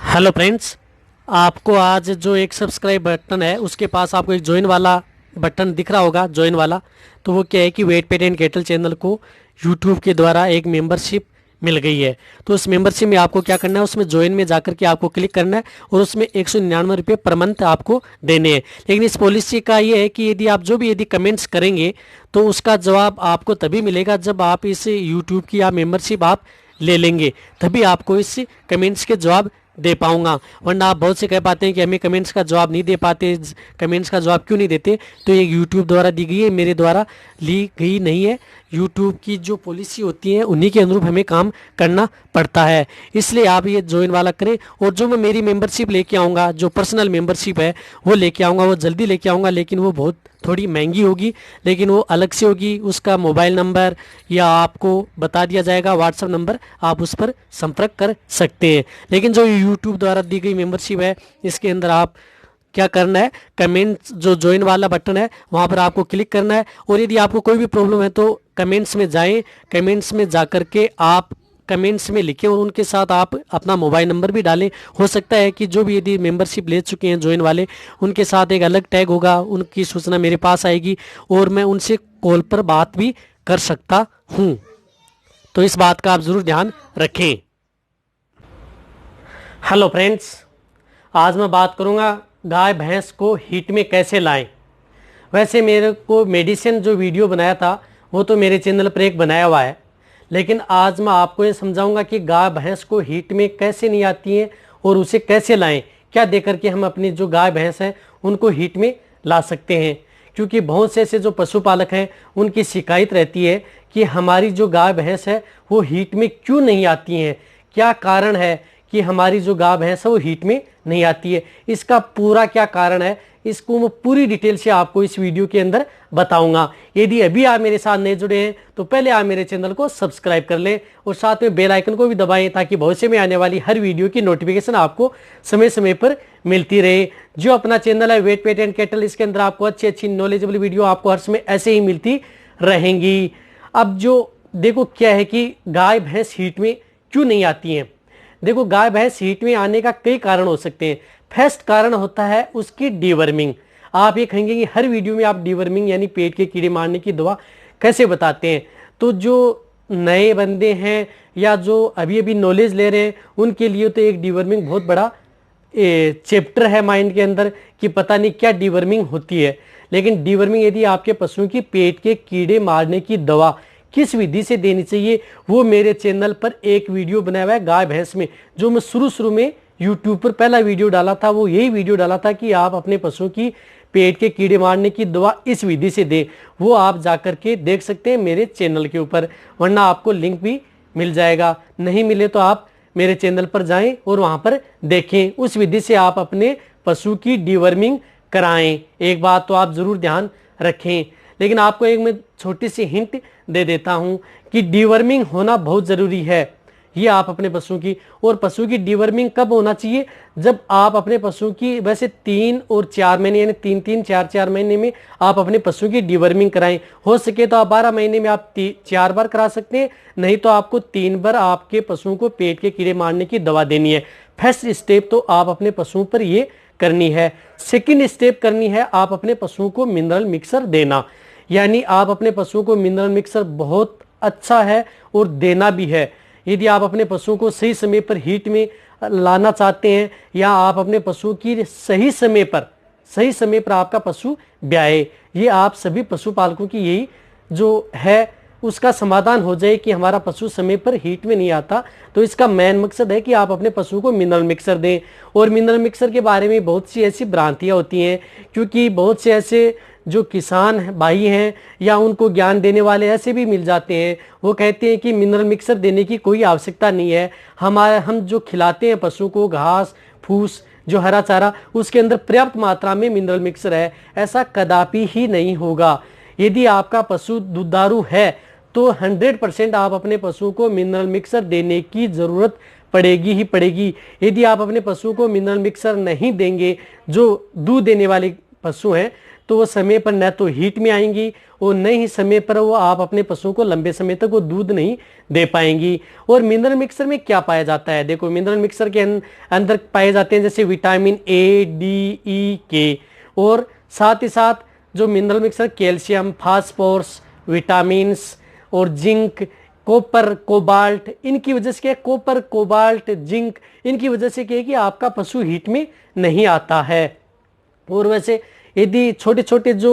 Hello friends. आपको आज जो एक सब्सक्राइब बटन है उसके पास आपको एक ज्वाइन वाला बटन दिख रहा होगा, ज्वाइन वाला। तो वो क्या है कि vet pet and cattle channel को यूट्यूब के द्वारा एक मेंबरशिप मिल गई है। तो उस मेंबरशिप में आपको क्या करना है, उसमें ज्वाइन में जाकर के आपको क्लिक करना है और उसमें 199 रुपये पर मंथ आपको देने हैं। लेकिन इस पॉलिसी का ये है कि यदि कमेंट्स करेंगे तो उसका जवाब आपको तभी मिलेगा जब आप इस यूट्यूब की या मेंबरशिप आप ले लेंगे, तभी आपको इस कमेंट्स के जवाब दे पाऊंगा। वरना आप बहुत से कह पाते हैं कि हमें कमेंट्स का जवाब नहीं दे पाते, कमेंट्स का जवाब क्यों नहीं देते। तो ये यूट्यूब द्वारा दी गई है, मेरे द्वारा ली गई नहीं है। यूट्यूब की जो पॉलिसी होती है उन्हीं के अनुरूप हमें काम करना पड़ता है। इसलिए आप ये ज्वाइन वाला करें। और जो मैं मेरी मेंबरशिप लेके आऊँगा, जो पर्सनल मेंबरशिप है वो लेके आऊँगा, वो जल्दी लेके आऊँगा, लेकिन वो बहुत थोड़ी महंगी होगी, लेकिन वो अलग से होगी। उसका मोबाइल नंबर या आपको बता दिया जाएगा, व्हाट्सएप नंबर, आप उस पर संपर्क कर सकते हैं। लेकिन जो यूट्यूब द्वारा दी गई मेंबरशिप है इसके अंदर आप क्या करना है, कमेंट्स जो ज्वाइन वाला बटन है वहाँ पर आपको क्लिक करना है। और यदि आपको कोई भी प्रॉब्लम है तो कमेंट्स में जाएं, कमेंट्स में जा कर के आप कमेंट्स में लिखें और उनके साथ आप अपना मोबाइल नंबर भी डालें। हो सकता है कि जो भी यदि मेंबरशिप ले चुके हैं ज्वाइन वाले, उनके साथ एक अलग टैग होगा, उनकी सूचना मेरे पास आएगी और मैं उनसे कॉल पर बात भी कर सकता हूं। तो इस बात का आप ज़रूर ध्यान रखें। हेलो फ्रेंड्स, आज मैं बात करूंगा गाय भैंस को हीट में कैसे लाएं। वैसे मेरे को मेडिसिन जो वीडियो बनाया था वो तो मेरे चैनल पर एक बनाया हुआ है, लेकिन आज मैं आपको ये समझाऊंगा कि गाय भैंस को हीट में कैसे नहीं आती हैं और उसे कैसे लाएं, क्या देकर के हम अपनी जो गाय भैंस हैं उनको हीट में ला सकते हैं। क्योंकि बहुत से ऐसे जो पशुपालक हैं उनकी शिकायत रहती है कि हमारी जो गाय भैंस है वो हीट में क्यों नहीं आती हैं, क्या कारण है कि हमारी जो गाय भैंस है वो हीट में नहीं आती है, इसका पूरा क्या कारण है, इसको मैं पूरी डिटेल से आपको इस वीडियो के अंदर बताऊंगा। यदि अभी आप मेरे साथ नए जुड़े हैं तो पहले आप मेरे चैनल को सब्सक्राइब कर लें और साथ में बेल आइकन को भी दबाएं ताकि भविष्य में आने वाली हर वीडियो की नोटिफिकेशन आपको समय समय पर मिलती रहे। जो अपना चैनल है वेट पेट एंड कैटल, इसके अंदर आपको अच्छी अच्छी नॉलेजेबल वीडियो आपको हर समय ऐसे ही मिलती रहेंगी। अब जो देखो क्या है कि गाय भैंस हीट में क्यों नहीं आती हैं। देखो, गाय भैंस हीट में आने का कई कारण हो सकते हैं। फर्स्ट कारण होता है उसकी डीवर्मिंग। आप ये कहेंगे कि हर वीडियो में आप डीवर्मिंग यानी पेट के कीड़े मारने की दवा कैसे बताते हैं। तो जो नए बंदे हैं या जो अभी अभी नॉलेज ले रहे हैं उनके लिए तो एक डीवर्मिंग बहुत बड़ा चैप्टर है माइंड के अंदर कि पता नहीं क्या डीवर्मिंग होती है। लेकिन डीवर्मिंग यदि आपके पशुओं की पेट के कीड़े मारने की दवा किस विधि से देनी चाहिए, वो मेरे चैनल पर एक वीडियो बनाया हुआ है गाय भैंस में, जो मैं शुरू में यूट्यूब पर पहला वीडियो डाला था। वो यही वीडियो डाला था कि आप अपने पशुओं की पेट के कीड़े मारने की दवा इस विधि से दें। वो आप जाकर के देख सकते हैं मेरे चैनल के ऊपर, वरना आपको लिंक भी मिल जाएगा। नहीं मिले तो आप मेरे चैनल पर जाएं और वहां पर देखें। उस विधि से आप अपने पशु की डीवर्मिंग कराएं। एक बात तो आप जरूर ध्यान रखें। लेकिन आपको एक मैं छोटी सी हिंट दे देता हूं कि डीवर्मिंग होना बहुत जरूरी है। ये आप अपने पशु की, और पशु की डीवर्मिंग कब होना चाहिए, जब आप अपने पशु की, वैसे 3 और 4 महीने यानी 3-3 4-4 महीने में आप अपने पशु की डीवर्मिंग कराएं। हो सके तो आप 12 महीने में आप 4 बार करा सकते हैं, नहीं तो आपको 3 बार आपके पशुओं को पेट के कीड़े मारने की दवा देनी है। फर्स्ट स्टेप तो आप अपने पशुओं पर ये करनी है। सेकेंड स्टेप करनी है आप अपने पशुओं को मिनरल मिक्सर देना। यानी आप अपने पशुओं को मिनरल मिक्सर बहुत अच्छा है और देना भी है। यदि आप अपने पशुओं को सही समय पर हीट में लाना चाहते हैं या आप अपने पशुओं की सही समय पर आपका पशु ब्याए, ये आप सभी पशुपालकों की यही जो है उसका समाधान हो जाए कि हमारा पशु समय पर हीट में नहीं आता। तो इसका मेन मकसद है कि आप अपने पशु को मिनरल मिक्सर दें। और मिनरल मिक्सर के बारे में बहुत सी ऐसी भ्रांतियाँ होती हैं, क्योंकि बहुत से ऐसे जो किसान भाई हैं या उनको ज्ञान देने वाले ऐसे भी मिल जाते हैं, वो कहते हैं कि मिनरल मिक्सर देने की कोई आवश्यकता नहीं है, हम जो खिलाते हैं पशु को घास फूस जो हरा चारा, उसके अंदर पर्याप्त मात्रा में मिनरल मिक्सर है। ऐसा कदापि ही नहीं होगा। यदि आपका पशु दुधारू है तो 100% आप अपने पशु को मिनरल मिक्सर देने की जरूरत पड़ेगी ही पड़ेगी। यदि आप अपने पशु को मिनरल मिक्सर नहीं देंगे, जो दूध देने वाले पशु हैं, तो वो समय पर न तो हीट में आएंगी और न ही समय पर वो आप अपने पशुओं को लंबे समय तक वो दूध नहीं दे पाएंगी। और मिनरल मिक्सर में क्या पाया जाता है, देखो मिनरल मिक्सर के अंदर पाए जाते हैं जैसे विटामिन ए, डी, ई, के, और साथ ही साथ जो mineral mixer calcium, phosphorus, vitamins और जिंक, कॉपर, कोबाल्ट, इनकी वजह से क्या है, कॉपर, कोबाल्ट, जिंक, इनकी वजह से क्या है कि आपका पशु हीट में नहीं आता है। और वैसे यदि छोटे छोटे जो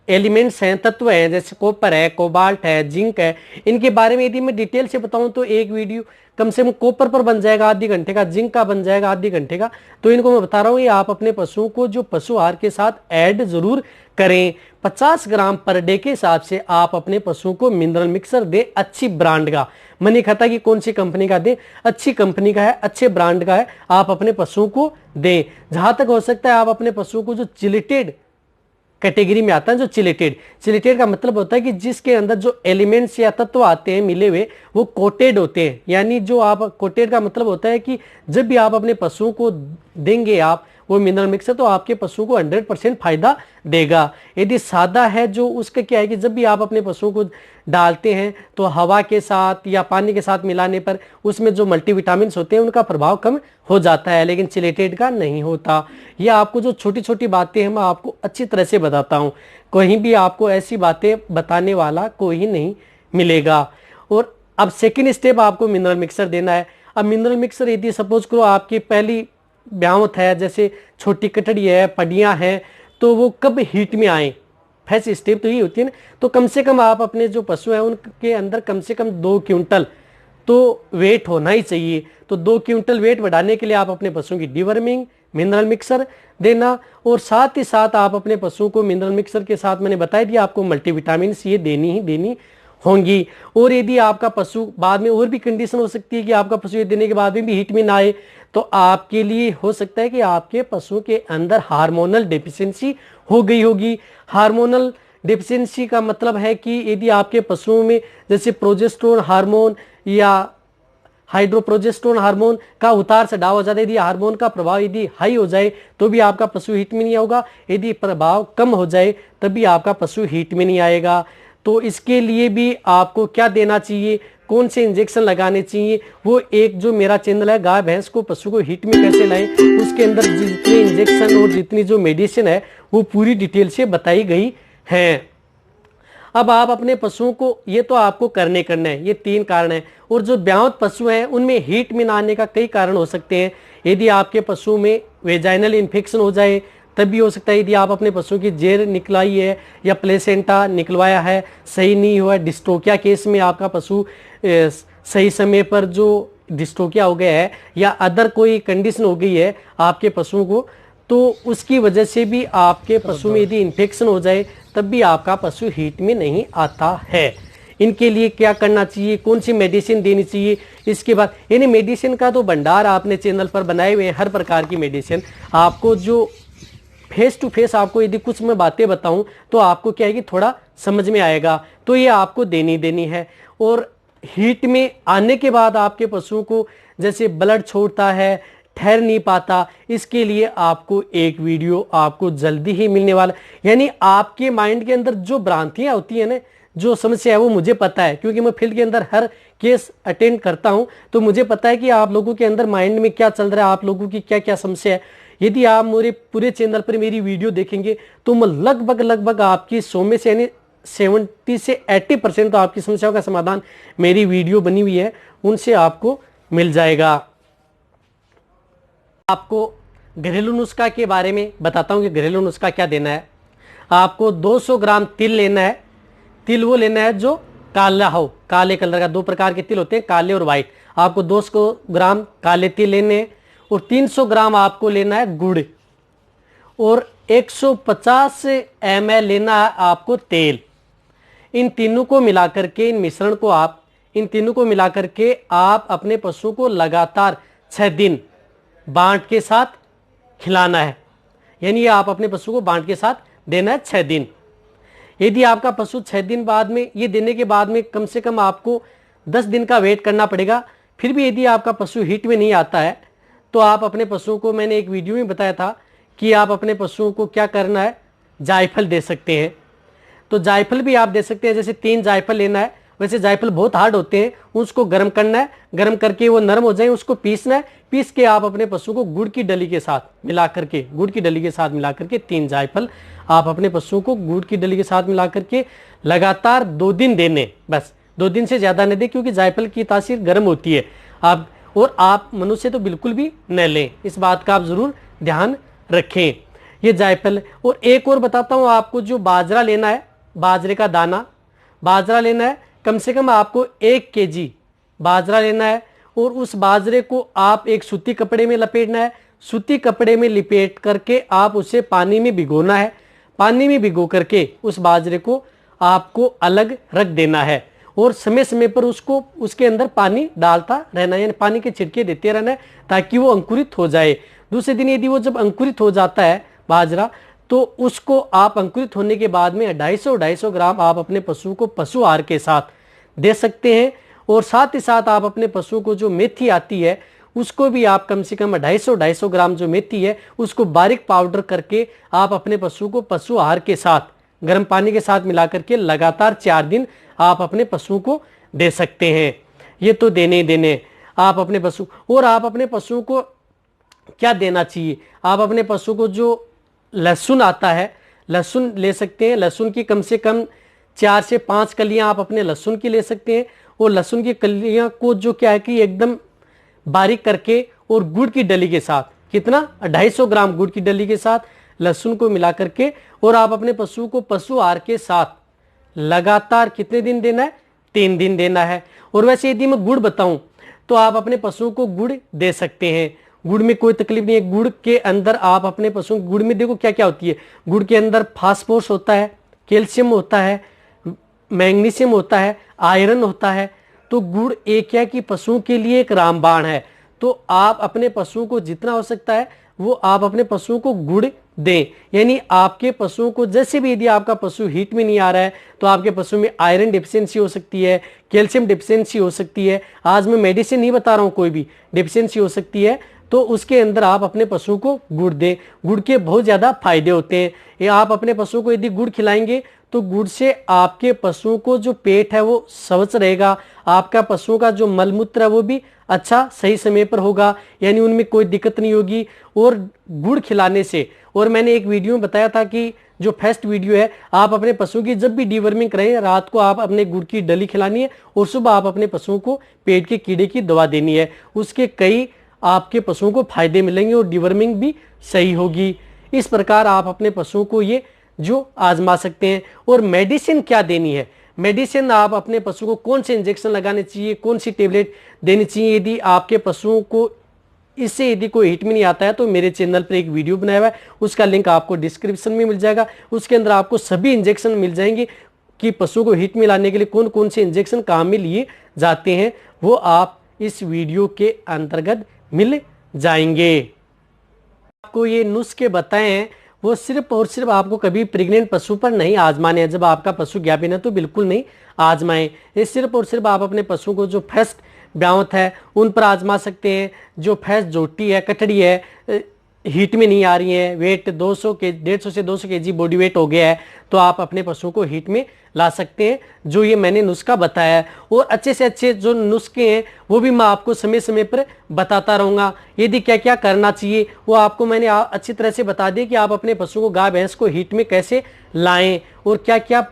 एलिमेंट्स हैं, तत्व हैं, जैसे कॉपर है, कोबाल्ट है, जिंक है, इनके बारे में यदि मैं डिटेल से बताऊं तो एक वीडियो कम से कम कॉपर पर बन जाएगा आधे घंटे का, जिंक का बन जाएगा आधे घंटे का। तो इनको मैं बता रहा हूं, ये आप अपने पशुओं को जो पशु आहार के साथ ऐड जरूर करें। 50 ग्राम पर डे के हिसाब से आप अपने पशुओं को मिनरल मिक्सर दे, अच्छी ब्रांड का। मन नहीं खाता कि कौन सी कंपनी का दे, अच्छी कंपनी का है, अच्छे ब्रांड का है, आप अपने पशुओं को दें। जहां तक हो सकता है आप अपने पशुओं को जो चिलेटेड कैटेगरी में आता है, जो चिलेटेड का मतलब होता है कि जिसके अंदर जो एलिमेंट्स या तत्व आते हैं मिले हुए वो कोटेड होते हैं। यानी जो आप कोटेड का मतलब होता है कि जब भी आप अपने पशुओं को देंगे आप वो मिनरल मिक्सर, तो आपके पशुओं को 100% फायदा देगा। यदि सादा है जो, उसका क्या है कि जब भी आप अपने पशुओं को डालते हैं तो हवा के साथ या पानी के साथ मिलाने पर उसमें जो मल्टीविटामिन होते हैं उनका प्रभाव कम हो जाता है, लेकिन चिलेटेड का नहीं होता। ये आपको जो छोटी छोटी बातें हैं मैं आपको अच्छी तरह से बताता हूँ, कहीं भी आपको ऐसी बातें बताने वाला कोई नहीं मिलेगा। और अब सेकेंड स्टेप आपको मिनरल मिक्सर देना है। अब मिनरल मिक्सर यदि सपोज करो आपकी पहली ब्यावत है, जैसे छोटी कटड़ी है, पडियां हैं, तो वो कब हीट में आए, फर्स्ट स्टेप तो ये होती है ना। तो कम से कम आप अपने जो पशु हैं उनके अंदर कम से कम 2 क्विंटल तो वेट होना ही चाहिए। तो 2 क्विंटल वेट बढ़ाने के लिए आप अपने पशुओं की डिवर्मिंग, मिनरल मिक्सर देना, और साथ ही साथ आप अपने पशुओं को मिनरल मिक्सर के साथ मैंने बताया दिया आपको मल्टीविटामिन ये देनी ही देनी होंगी। और यदि आपका पशु बाद में और भी कंडीशन हो सकती है कि आपका पशु ये देने के बाद में भी हीट में ना आए, तो आपके लिए हो सकता है कि आपके पशु के अंदर हार्मोनल डेफिशिएंसी हो गई होगी। हार्मोनल डेफिशिएंसी का मतलब है कि यदि आपके पशुओं में जैसे प्रोजेस्टेरोन हार्मोन या हाइड्रोप्रोजेस्टेरोन हार्मोन का उतार चढ़ाव हो जाता है, यदि हार्मोन का प्रभाव यदि हाई हो जाए तो भी आपका पशु हीट में नहीं होगा, यदि प्रभाव कम हो जाए तब भी आपका पशु हीट में नहीं आएगा। तो इसके लिए भी आपको क्या देना चाहिए, कौन से इंजेक्शन लगाने चाहिए, वो एक जो मेरा चैनल है गाय भैंस को पशु को हीट में कैसे लाएं, उसके अंदर जितने इंजेक्शन और जितनी जो मेडिसिन है वो पूरी डिटेल से बताई गई है। अब आप अपने पशुओं को, ये तो आपको करना है, ये 3 कारण है। और जो ब्यावत पशु हैं उनमें हीट में ना आने का कई कारण हो सकते हैं। यदि आपके पशु में वेजाइनल इन्फेक्शन हो जाए तब भी हो सकता है। यदि आप अपने पशु की जेर निकलाई है या प्लेसेंटा निकलवाया है, सही नहीं हुआ, डिस्ट्रोकिया केस में आपका पशु सही समय पर जो डिस्ट्रोकिया हो गया है या अदर कोई कंडीशन हो गई है आपके पशुओं को, तो उसकी वजह से भी आपके पशु में यदि इन्फेक्शन हो जाए तब भी आपका पशु हीट में नहीं आता है। इनके लिए क्या करना चाहिए, कौन सी मेडिसिन देनी चाहिए, इसके बाद यानी मेडिसिन का तो भंडार आपने चैनल पर बनाए हुए हैं, हर प्रकार की मेडिसिन आपको जो फेस टू फेस आपको यदि कुछ मैं बातें बताऊं तो आपको क्या है कि थोड़ा समझ में आएगा, तो ये आपको देनी है। और हीट में आने के बाद आपके पशुओं को जैसे ब्लड छोड़ता है, ठहर नहीं पाता, इसके लिए आपको एक वीडियो आपको जल्दी ही मिलने वाला। यानी आपके माइंड के अंदर जो भ्रांतियां होती है ना, जो समस्या है वो मुझे पता है, क्योंकि मैं फील्ड के अंदर हर केस अटेंड करता हूं, तो मुझे पता है कि आप लोगों के अंदर माइंड में क्या चल रहा है, आप लोगों की क्या क्या समस्या है। यदि आप मेरे पूरे चैनल पर मेरी वीडियो देखेंगे तो मैं लगभग आपकी 100 में से यानी 70 से 80% तो आपकी समस्याओं का समाधान मेरी वीडियो बनी हुई है उनसे आपको मिल जाएगा। आपको घरेलू नुस्खा के बारे में बताता हूं कि घरेलू नुस्खा क्या देना है। आपको 200 ग्राम तिल लेना है। तिल वो लेना है जो काला हो, काले कलर का। 2 प्रकार के तिल होते हैं, काले और व्हाइट। आपको 200 ग्राम काले तिल लेने हैं और 300 ग्राम आपको लेना है गुड़ और 150 ml लेना है आपको तेल। इन तीनों को मिलाकर के, इन मिश्रण को आप, इन तीनों को मिलाकर के आप अपने पशु को लगातार 6 दिन बांट के साथ खिलाना है। यानी आप अपने पशु को बांट के साथ देना है 6 दिन। यदि आपका पशु 6 दिन बाद में, ये देने के बाद में कम से कम आपको 10 दिन का वेट करना पड़ेगा, फिर भी यदि आपका पशु हीट में नहीं आता है तो आप अपने पशुओं को, मैंने एक वीडियो में बताया था कि आप अपने पशुओं को क्या करना है, जायफल दे सकते हैं। तो जायफल भी आप दे सकते हैं, जैसे 3 जायफल लेना है। वैसे जायफल बहुत हार्ड होते हैं, उसको गर्म करना है, गर्म करके वो नरम हो जाए उसको पीसना है। पीस के आप अपने पशु को गुड़ की डली के साथ मिला करके 3 जायफल आप अपने पशु को गुड़ की डली के साथ मिला करके लगातार 2 दिन देने, बस 2 दिन से ज़्यादा नहीं दे, क्योंकि जायफल की तासीर गर्म होती है। आप मनुष्य तो बिल्कुल भी न लें, इस बात का आप ज़रूर ध्यान रखें। ये जायफल। और एक और बताता हूँ आपको, जो बाजरा लेना है, बाजरे का दाना बाजरा लेना है, कम से कम आपको 1 kg बाजरा लेना है। और उस बाजरे को आप एक सूती कपड़े में लपेटना है। सूती कपड़े में लिपेट करके आप उसे पानी में भिगोना है। पानी में भिगो करके उस बाजरे को आपको अलग रख देना है और समय समय पर उसको उसके अंदर पानी डालता रहना है, यानी पानी के छिड़के देते रहना है, ताकि वो अंकुरित हो जाए। दूसरे दिन यदि वो जब अंकुरित हो जाता है बाजरा, तो उसको आप अंकुरित होने के बाद में 250 ग्राम आप अपने पशु को पशु आहार के साथ दे सकते हैं। और साथ ही साथ आप अपने पशु को जो मेथी आती है उसको भी आप कम से कम 250 ग्राम जो मेथी है उसको बारीक पाउडर करके आप अपने पशु को पशु आहार के साथ गर्म पानी के साथ मिला करके लगातार 4 दिन आप अपने पशु को दे सकते हैं। ये तो देने ही देने आप अपने पशु। और आप अपने पशु को क्या देना चाहिए, आप अपने पशु को जो लहसुन आता है, लहसुन ले सकते हैं। लहसुन की कम से कम 4 से 5 कलियां आप अपने लहसुन की ले सकते हैं। और लहसुन की कलियां को जो क्या है कि एकदम बारीक करके और गुड़ की डली के साथ, कितना 250 ग्राम गुड़ की डली के साथ लहसुन को मिला करके, और आप अपने पशु को पशु आहार के साथ लगातार कितने दिन देना है, 3 दिन देना है। और वैसे यदि मैं गुड़ बताऊं तो आप अपने पशु को गुड़ दे सकते हैं। गुड़ में कोई तकलीफ नहीं है। गुड़ के अंदर आप अपने पशु, गुड़ में देखो क्या क्या होती है, गुड़ के अंदर फास्फोरस होता है, कैल्शियम होता है, मैग्नीशियम होता है, आयरन होता है। तो गुड़ एक क्या कि पशुओं के लिए एक रामबाण है। तो आप अपने पशुओं को जितना हो सकता है वो आप अपने पशुओं को गुड़ दें। यानी आपके पशुओं को, जैसे भी यदि आपका पशु हीट में नहीं आ रहा है तो आपके पशु में आयरन डिफिशियंसी हो सकती है, कैल्शियम डिफिशियंसी हो सकती है, आज मैं मेडिसिन नहीं बता रहा हूँ, कोई भी डिफिशियंसी हो सकती है, तो उसके अंदर आप अपने पशु को गुड़ दें। गुड़ के बहुत ज़्यादा फायदे होते हैं। ये आप अपने पशु को यदि गुड़ खिलाएंगे तो गुड़ से आपके पशुओं को जो पेट है वो स्वच्छ रहेगा, आपका पशुओं का जो मलमूत्र है वो भी अच्छा सही समय पर होगा, यानी उनमें कोई दिक्कत नहीं होगी। और गुड़ खिलाने से, और मैंने एक वीडियो में बताया था कि जो फर्स्ट वीडियो है, आप अपने पशु की जब भी डीवर्मिंग करें, रात को आप अपने गुड़ की डली खिलानी है और सुबह आप अपने पशुओं को पेट के कीड़े की दवा देनी है। उसके कई आपके पशुओं को फायदे मिलेंगे और डीवर्मिंग भी सही होगी। इस प्रकार आप अपने पशुओं को ये जो आजमा सकते हैं। और मेडिसिन क्या देनी है, मेडिसिन आप अपने पशु को कौन से इंजेक्शन लगाने चाहिए, कौन सी टेबलेट देनी चाहिए, यदि आपके पशुओं को इससे यदि कोई हिट में नहीं आता है तो मेरे चैनल पर एक वीडियो बनाया हुआ है, उसका लिंक आपको डिस्क्रिप्शन में मिल जाएगा। उसके अंदर आपको सभी इंजेक्शन मिल जाएंगे कि पशु को हिट में लाने के लिए कौन कौन से इंजेक्शन काम में लिए जाते हैं, वो आप इस वीडियो के अंतर्गत मिल जाएंगे। आपको ये नुस्खे बताए हैं वो सिर्फ और सिर्फ आपको कभी प्रेग्नेंट पशु पर नहीं आजमाने हैं। जब आपका पशु ज्ञापन है तो बिल्कुल नहीं आजमाएं। ये सिर्फ और सिर्फ आप अपने पशु को जो फर्स्ट ब्यावत है उन पर आजमा सकते हैं। जो फर्स्ट जोटी है, कटड़ी है, हीट में नहीं आ रही है, वेट 150 से 200 kg बॉडी वेट हो गया है, तो आप अपने पशुओं को हीट में ला सकते हैं, जो ये मैंने नुस्खा बताया है। और अच्छे से अच्छे जो नुस्खे हैं वो भी मैं आपको समय समय पर बताता रहूँगा। यदि क्या क्या करना चाहिए वो आपको मैंने अच्छी तरह से बता दिया कि आप अपने पशु को, गाय भैंस को हीट में कैसे लाएं और क्या क्या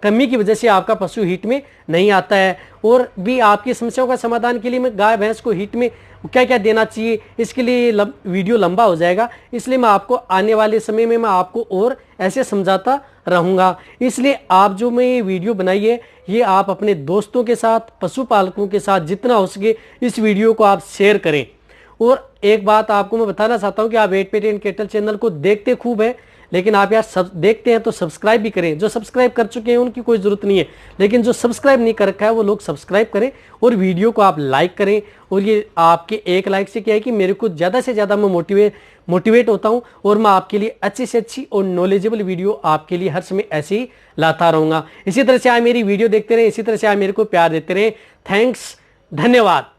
कमी की वजह से आपका पशु हीट में नहीं आता है। और भी आपकी समस्याओं का समाधान के लिए मैं गाय भैंस को हीट में क्या क्या देना चाहिए, इसके लिए वीडियो लंबा हो जाएगा, इसलिए मैं आपको आने वाले समय में मैं आपको और ऐसे समझाता रहूँगा। इसलिए आप जो मैं ये वीडियो बनाई है ये आप अपने दोस्तों के साथ, पशुपालकों के साथ जितना हो सके इस वीडियो को आप शेयर करें। और एक बात आपको मैं बताना चाहता हूँ कि आप vet pet and cattle channel को देखते खूब हैं, लेकिन आप यार सब देखते हैं तो सब्सक्राइब भी करें। जो सब्सक्राइब कर चुके हैं उनकी कोई ज़रूरत नहीं है, लेकिन जो सब्सक्राइब नहीं कर रखा है वो लोग सब्सक्राइब करें और वीडियो को आप लाइक करें। और ये आपके एक लाइक से क्या है कि मेरे को ज़्यादा से ज़्यादा मैं मोटिवेट होता हूँ और मैं आपके लिए अच्छी से अच्छी और नॉलेजेबल वीडियो आपके लिए हर समय ऐसे ही लाता रहूँगा। इसी तरह से आप मेरी वीडियो देखते रहें, इसी तरह से आप मेरे को प्यार देते रहें। थैंक्स, धन्यवाद।